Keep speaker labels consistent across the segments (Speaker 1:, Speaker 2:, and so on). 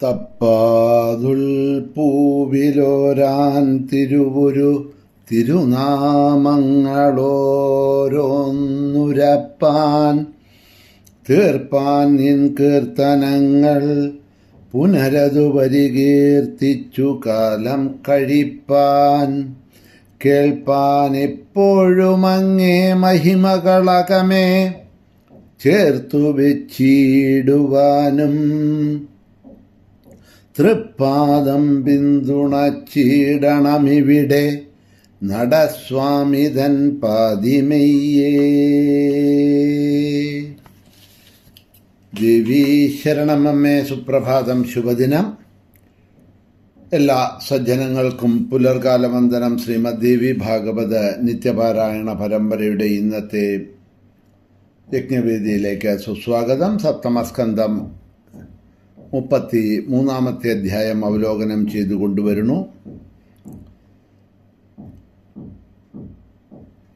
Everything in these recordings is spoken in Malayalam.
Speaker 1: തപ്പാതുൽ പൂവിലോരാൻ തിരുവുരു തിരുനാമങ്ങളോരോന്നുരപ്പാൻ തീർപ്പാൻ നിൻ കീർത്തനങ്ങൾ പുനരതു പരികീർത്തിച്ചു കാലം കഴിപ്പാൻ കേൾപ്പാൻ എപ്പോഴും അങ്ങേ മഹിമകളകമേ ചേർത്തു വെച്ചിടുവാനും തൃപ്പാദം പിന്തുണച്ചിടണമിവിടെ നടസ്വാമിതൻ പാതിമയ്യേ. ദേവീ ശരണമമ്മേ, സുപ്രഭാതം, ശുഭദിനം. എല്ലാ സജ്ജനങ്ങൾക്കും പുലർകാല വന്ദനം. ശ്രീമദ് ദേവി ഭാഗവത നിത്യപാരായണ പരമ്പരയുടെ ഇന്നത്തെ യജ്ഞവേദിയിലേക്ക് സുസ്വാഗതം. സപ്തമസ്കന്ധം 33-ാമത്തെ അധ്യായം അവലോകനം ചെയ്തു കൊണ്ടുവരുന്നു.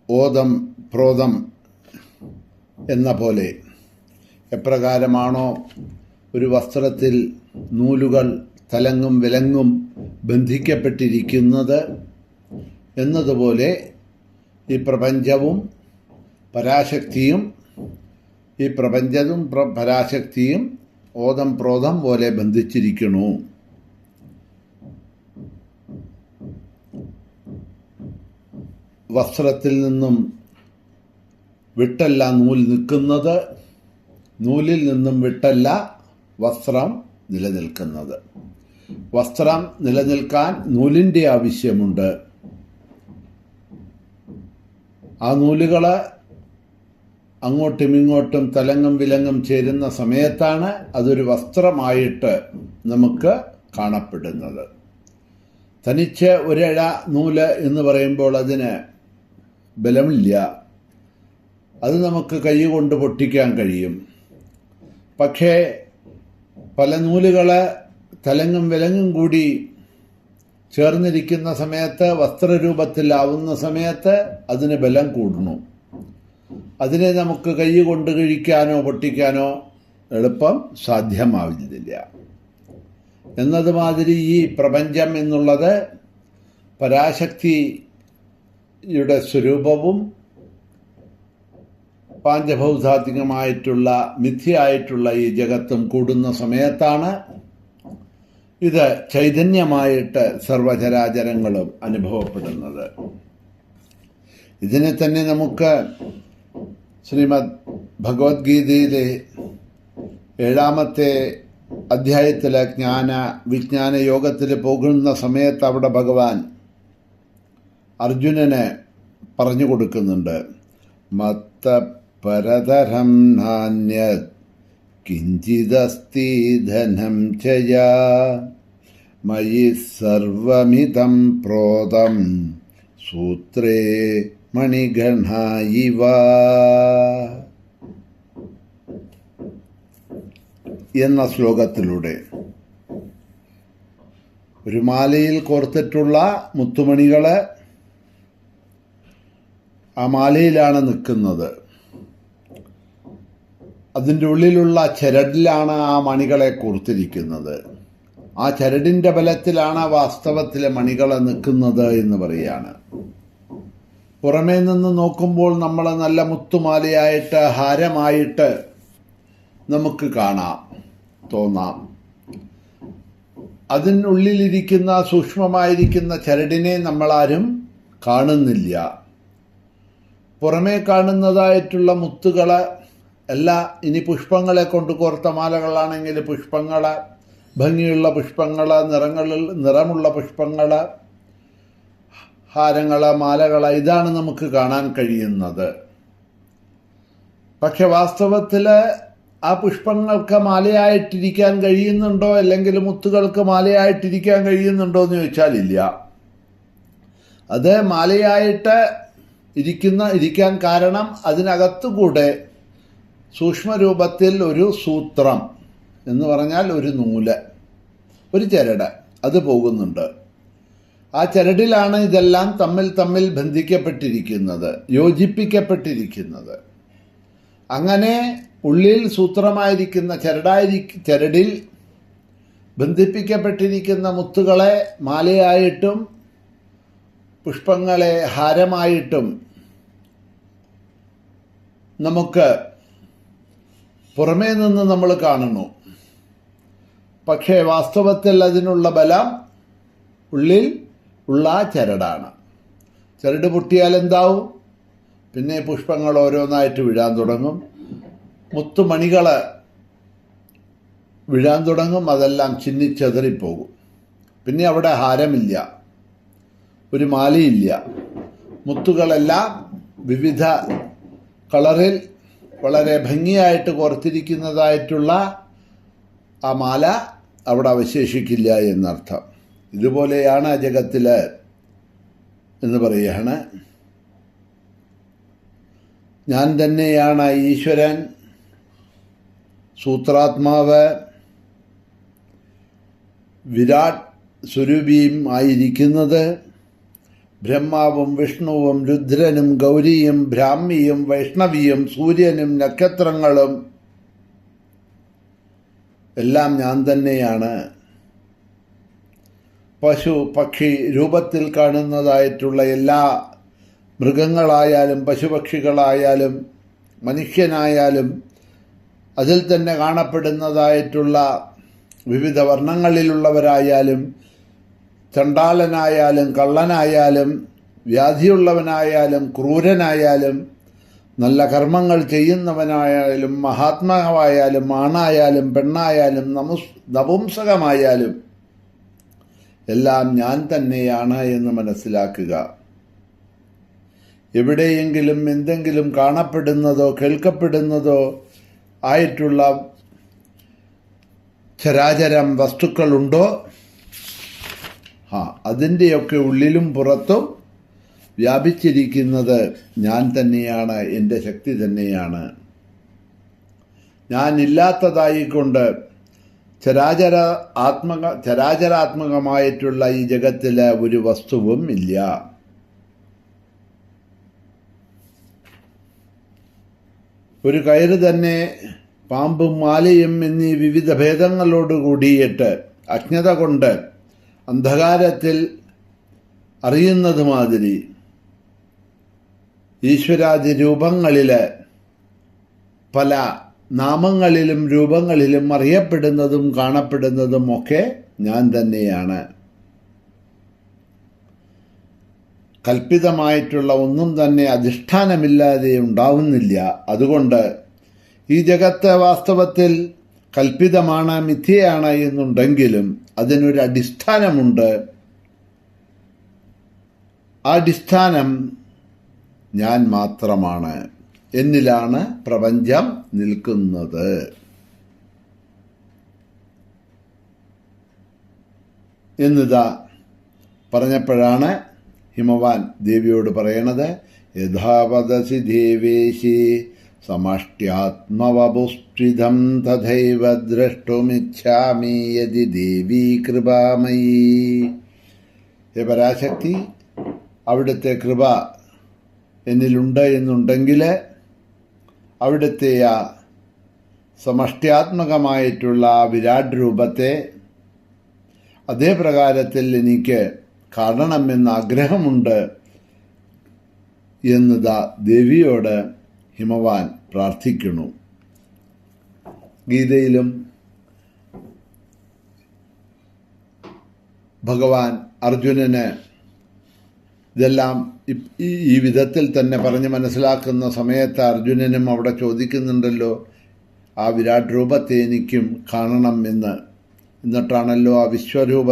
Speaker 1: ഓതം പ്രോതം എന്ന പോലെ എപ്രകാരമാണോ ഒരു വസ്ത്രത്തിൽ നൂലുകൾ തലങ്ങും വിലങ്ങും ബന്ധിക്കപ്പെട്ടിരിക്കുന്നത് എന്നതുപോലെ ഈ പ്രപഞ്ചവും പരാശക്തിയും പരാശക്തിയും ഓതം പ്രോതം പോലെ ബന്ധിച്ചിരിക്കുന്നു. വസ്ത്രത്തിൽ നിന്നും വിട്ടല്ല നൂൽ നിൽക്കുന്നത്, നൂലിൽ നിന്നും വിട്ടല്ല വസ്ത്രം നിലനിൽക്കുന്നത്. വസ്ത്രം നിലനിൽക്കാൻ നൂലിൻ്റെ ആവശ്യമുണ്ട്. ആ നൂലുകൾ അങ്ങോട്ടും ഇങ്ങോട്ടും തലങ്ങും വിലങ്ങും ചേരുന്ന സമയത്താണ് അതൊരു വസ്ത്രമായിട്ട് നമുക്ക് കാണപ്പെടുന്നത്. തനിച്ച് ഒരഴ നൂല് എന്ന് പറയുമ്പോൾ അതിന് ബലമില്ല. അത് നമുക്ക് കൈ കൊണ്ട് പൊട്ടിക്കാൻ കഴിയും. പക്ഷേ പല നൂലുകൾ തലങ്ങും വിലങ്ങും കൂടി ചേർന്നിരിക്കുന്ന സമയത്ത്, വസ്ത്രരൂപത്തിലാവുന്ന സമയത്ത് അതിന് ബലം കൂടുന്നു. അതിനെ നമുക്ക് കൈ കൊണ്ട് കിഴിക്കാനോ പൊട്ടിക്കാനോ എളുപ്പം സാധ്യമാവില്ല. എന്നതുമാതിരി ഈ പ്രപഞ്ചം എന്നുള്ളത് പരാശക്തിയുടെ സ്വരൂപവും പാഞ്ചഭൗതാത്മികമായിട്ടുള്ള മിഥ്യയായിട്ടുള്ള ഈ ജഗത്തും കൂടുന്ന സമയത്താണ് ഇത് ചൈതന്യമായിട്ട് സർവചരാചരങ്ങളും അനുഭവപ്പെടുന്നത്. ഇതിനെ തന്നെ നമുക്ക് ശ്രീമദ് ഭഗവത്ഗീതയിലെ 7-ാമത്തെ അധ്യായത്തിലെ വിജ്ഞാന യോഗത്തിൽ പോകുന്ന സമയത്ത് അവിടെ ഭഗവാൻ അർജുനന് പറഞ്ഞു കൊടുക്കുന്നുണ്ട്. മത്തപരതരം നാന്യത് കിഞ്ചിദസ്തി ധനം ചയാ മയി സർവമിതം പ്രോതം സൂത്രേ മണിഗണ ഇവ എന്ന ശ്ലോകത്തിലൂടെ ഒരു മാലയിൽ കോർത്തിട്ടുള്ള മുത്തുമണികൾ ആ മാലയിലാണ് നിൽക്കുന്നത്. അതിൻ്റെ ഉള്ളിലുള്ള ചരടിലാണ് ആ മണികളെ കോർത്തിരിക്കുന്നത്. ആ ചരടിൻ്റെ ബലത്തിലാണ് വാസ്തവത്തിലെ മണികൾ നിൽക്കുന്നത് എന്ന് പറയുകയാണ്. പുറമേ നിന്ന് നോക്കുമ്പോൾ നമ്മൾ നല്ല മുത്തുമാലയായിട്ട് ഹാരമായിട്ട് നമുക്ക് തോന്നാം. അതിനുള്ളിലിരിക്കുന്ന സൂക്ഷ്മമായിരിക്കുന്ന ചരടിനെ നമ്മളാരും കാണുന്നില്ല. പുറമേ കാണുന്നതായിട്ടുള്ള മുത്തുകൾ എല്ലാ, ഇനി പുഷ്പങ്ങളെ കൊണ്ട് കോർത്ത മാലകളാണെങ്കിൽ പുഷ്പങ്ങൾ, ഭംഗിയുള്ള പുഷ്പങ്ങൾ, നിറമുള്ള പുഷ്പങ്ങൾ, ഹാരങ്ങൾ, മാലകൾ, ഇതാണ് നമുക്ക് കാണാൻ കഴിയുന്നത്. പക്ഷെ വാസ്തവത്തിൽ ആ പുഷ്പങ്ങൾക്ക് മാലയായിട്ടിരിക്കാൻ കഴിയുന്നുണ്ടോ, അല്ലെങ്കിൽ മുത്തുകൾക്ക് മാലയായിട്ടിരിക്കാൻ കഴിയുന്നുണ്ടോ എന്ന് ചോദിച്ചാൽ ഇല്ല. അത് മാലയായിട്ട് ഇരിക്കാൻ കാരണം അതിനകത്തുകൂടെ സൂക്ഷ്മരൂപത്തിൽ ഒരു സൂത്രം എന്ന് പറഞ്ഞാൽ ഒരു നൂല്, ഒരു ചരട് അത് പോകുന്നുണ്ട്. ആ ചരടിലാണ് ഇതെല്ലാം തമ്മിൽ ബന്ധിക്കപ്പെട്ടിരിക്കുന്നത്, യോജിപ്പിക്കപ്പെട്ടിരിക്കുന്നത്. അങ്ങനെ ഉള്ളിൽ സൂത്രമായിരിക്കുന്ന ചരടിൽ ബന്ധിപ്പിക്കപ്പെട്ടിരിക്കുന്ന മുത്തുകളെ മാലയായിട്ടും പുഷ്പങ്ങളെ ഹാരമായിട്ടും നമുക്ക് പുറമേ നിന്ന് നമ്മൾ കാണുന്നു. പക്ഷേ വാസ്തവത്തിൽ അതിനുള്ള ബലം ഉള്ളിൽ ഉള്ള ചരടാണ്. ചരട് പൊട്ടിയാൽ എന്താവും? പിന്നെ പുഷ്പങ്ങൾ ഓരോന്നായിട്ട് വീഴാൻ തുടങ്ങും, മുത്തുമണികൾ വീഴാൻ തുടങ്ങും, അതെല്ലാം ചിന്നിച്ചെതറിപ്പോകും. പിന്നെ അവിടെ ഹാരമില്ല, ഒരു മാലയില്ല. മുത്തുകളെല്ലാം വിവിധ കളറിൽ വളരെ ഭംഗിയായിട്ട് കോർത്തിരിക്കുന്നതായിട്ടുള്ള ആ മാല അവിടെ അവശേഷിക്കില്ല എന്നർത്ഥം. ഇതുപോലെയാണ് ജഗത്തിൽ എന്ന് പറയുകയാണ്. ഞാൻ തന്നെയാണ് ഈശ്വരൻ, സൂത്രാത്മാവ്, വിരാട് സ്വരൂപിയും ആയിരിക്കുന്നത്. ബ്രഹ്മാവും വിഷ്ണുവും രുദ്രനും ഗൗരിയും ബ്രാഹ്മിയും വൈഷ്ണവിയും സൂര്യനും നക്ഷത്രങ്ങളും എല്ലാം ഞാൻ തന്നെയാണ്. പശു പക്ഷി രൂപത്തിൽ കാണുന്നതായിട്ടുള്ള എല്ലാ മൃഗങ്ങളായാലും പശുപക്ഷികളായാലും മനുഷ്യനായാലും അതിൽ തന്നെ കാണപ്പെടുന്നതായിട്ടുള്ള വിവിധ വർണ്ണങ്ങളിലുള്ളവരായാലും ചണ്ടാലനായാലും കള്ളനായാലും വ്യാധിയുള്ളവനായാലും ക്രൂരനായാലും നല്ല കർമ്മങ്ങൾ ചെയ്യുന്നവനായാലും മഹാത്മാവായാലും ആണായാലും പെണ്ണായാലും നപുംസകമായാലും എല്ലാം ഞാൻ തന്നെയാണ് എന്ന് മനസ്സിലാക്കുക. എവിടെയെങ്കിലും എന്തെങ്കിലും കാണപ്പെടുന്നതോ കേൾക്കപ്പെടുന്നതോ ആയിട്ടുള്ള ചരാചരം വസ്തുക്കളുണ്ടോ, അതിൻ്റെയൊക്കെ ഉള്ളിലും പുറത്തും വ്യാപിച്ചിരിക്കുന്നത് ഞാൻ തന്നെയാണ്, എൻ്റെ ശക്തി തന്നെയാണ്. ഞാൻ ഇല്ലാത്തതായിക്കൊണ്ട് ചരാചരാത്മകമായിട്ടുള്ള ഈ ജഗത്തിൽ ഒരു വസ്തുവും ഇല്ല. ഒരു കയറ് തന്നെ പാമ്പും മാലയും എന്നീ വിവിധ ഭേദങ്ങളോട് കൂടിയിട്ട് അജ്ഞത കൊണ്ട് അന്ധകാരത്തിൽ അറിയുന്നത് മാതിരി ഈശ്വരാദി രൂപങ്ങളിൽ പല നാമങ്ങളിലും രൂപങ്ങളിലും അറിയപ്പെടുന്നതും കാണപ്പെടുന്നതും ഒക്കെ ഞാൻ തന്നെയാണ്. കൽപ്പിതമായിട്ടുള്ള ഒന്നും തന്നെ അധിഷ്ഠാനമില്ലാതെ ഉണ്ടാവുന്നില്ല. അതുകൊണ്ട് ഈ ജഗത്ത് വാസ്തവത്തിൽ കൽപ്പിതമാണ്, മിഥ്യയാണ് എന്നുണ്ടെങ്കിലും അതിനൊരു അടിസ്ഥാനമുണ്ട്. ആ അടിസ്ഥാനം ഞാൻ മാത്രമാണ്. എന്നിലാണ് പ്രപഞ്ചം നിൽക്കുന്നത്. എന്നിതാ പറഞ്ഞപ്പോഴാണ് ഹിമവാൻ ദേവിയോട് പറയണത്, യഥാവദസി ദേവേശി സമഷ്ട്യാത്മവപുഷ്ഠിതം തഥൈവ ദ്രഷ്ടുമിച്ഛാമി യദി ദേവീ കൃപാമയീ. ഹേ പരാശക്തി, അവിടുത്തെ കൃപ എന്നിലുണ്ട് എന്നുണ്ടെങ്കിൽ അവിടുത്തെ ആ സമഷ്ട്യാത്മകമായിട്ടുള്ള വിരാട് രൂപത്തെ അതേ പ്രകാരത്തിൽ എനിക്ക് കാണണമെന്ന് ആഗ്രഹമുണ്ട് എന്നതാ ദേവിയോട് ഹിമവാൻ പ്രാർത്ഥിക്കുന്നു. ഗീതയിലും ഭഗവാൻ അർജുനന് ഇതെല്ലാം ഈ വിധത്തിൽ തന്നെ പറഞ്ഞ് മനസ്സിലാക്കുന്ന സമയത്ത് അർജുനനും അവിടെ ചോദിക്കുന്നുണ്ടല്ലോ, ആ വിരാട് രൂപത്തെ എനിക്കും കാണണം എന്ന്. എന്നിട്ടാണല്ലോ ആ വിശ്വരൂപ